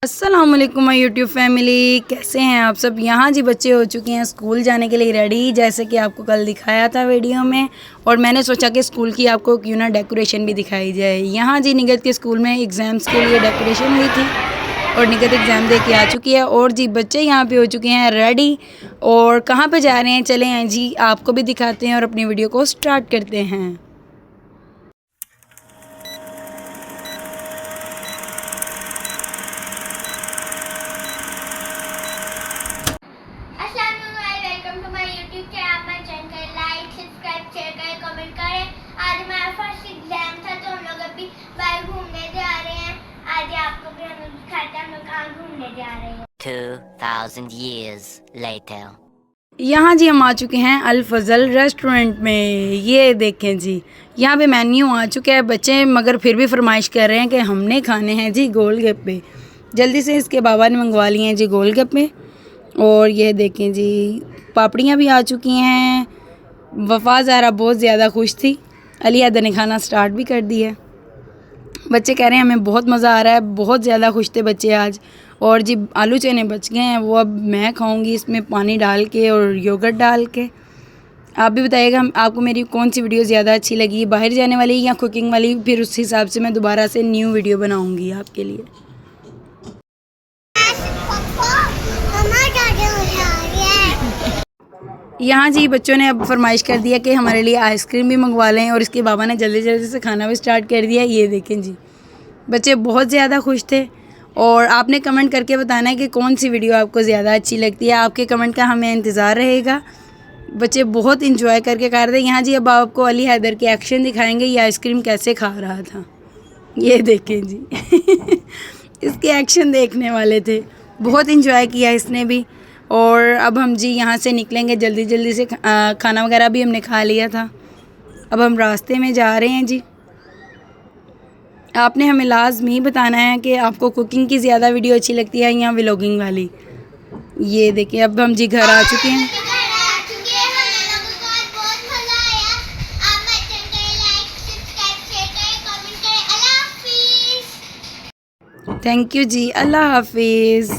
अस्सलाम वालेकुम my YouTube family, कैसे हैं आप सब। यहाँ जी बच्चे हो चुके हैं स्कूल जाने के लिए रेडी, जैसे कि आपको कल दिखाया था वीडियो में। और मैंने सोचा कि स्कूल की आपको क्यों ना डेकोरेशन भी दिखाई जाए। यहाँ जी निगत के स्कूल में एग्ज़ाम्स के लिए डेकोरेशन हुई थी और निगत एग्ज़ाम दे के आ चुकी है। और जी बच्चे यहाँ पे हो चुके हैं रेडी। और कहाँ पे जा रहे हैं, चले हैं जी आपको भी दिखाते हैं और अपनी वीडियो को स्टार्ट करते हैं। Welcome to my YouTube channel. आप मेरे चैनल को लाइक सब्सक्राइब शेयर करें कमेंट करें। आज हमारा फर्स्ट एग्जाम था तो हम लोग अभी बाहर घूमने जा रहे हैं। आज आपको भी हम लोग दिखाते हैं हम लोग कहाँ घूमने जा रहे हैं। 2000 years later। यहाँ जी हम आ चुके हैं अल फजल रेस्टोरेंट में। ये देखें जी, यहाँ पे मेन्यू आ चुका है। बच्चे मगर फिर भी फरमाइश कर रहे हैं कि हमने खाने हैं जी गोलगप्पे। जल्दी से इसके बाबा ने मंगवा लिए हैं जी गोलगप्पे। और ये देखें जी पापड़ियाँ भी आ चुकी हैं। वफ़ा ज़ारा बहुत ज़्यादा खुश थी। अली ने खाना स्टार्ट भी कर दिया है। बच्चे कह रहे हैं हमें बहुत मज़ा आ रहा है, बहुत ज़्यादा खुश थे बच्चे आज। और जी आलू चने बच गए हैं, वो अब मैं खाऊंगी इसमें पानी डाल के और योगर्ट डाल के। आप भी बताइएगा आपको मेरी कौन सी वीडियो ज़्यादा अच्छी लगी, बाहर जाने वाली या कुकिंग वाली। फिर उस हिसाब से मैं दोबारा से न्यू वीडियो बनाऊंगी आपके लिए। यहाँ जी बच्चों ने अब फरमाइश कर दिया कि हमारे लिए आइसक्रीम भी मंगवा लें और इसके बाबा ने जल्दी जल्दी से खाना भी स्टार्ट कर दिया। ये देखें जी बच्चे बहुत ज़्यादा खुश थे। और आपने कमेंट करके बताना है कि कौन सी वीडियो आपको ज़्यादा अच्छी लगती है। आपके कमेंट का हमें इंतज़ार रहेगा। बच्चे बहुत इंजॉय करके खा रहे थे। यहाँ जी अब आपको अली हैदर के एक्शन दिखाएंगे ये आइसक्रीम कैसे खा रहा था। ये देखें जी इसके एक्शन देखने वाले थे, बहुत इंजॉय किया इसने भी। और अब हम जी यहाँ से निकलेंगे जल्दी जल्दी से। खाना वगैरह भी हमने खा लिया था। अब हम रास्ते में जा रहे हैं जी। आपने हमें लाजमी बताना है कि आपको कुकिंग की ज़्यादा वीडियो अच्छी लगती है या व्लॉगिंग वाली। ये देखिए अब हम जी घर आ चुके हैं। थैंक यू जी, अल्लाह हाफिज़।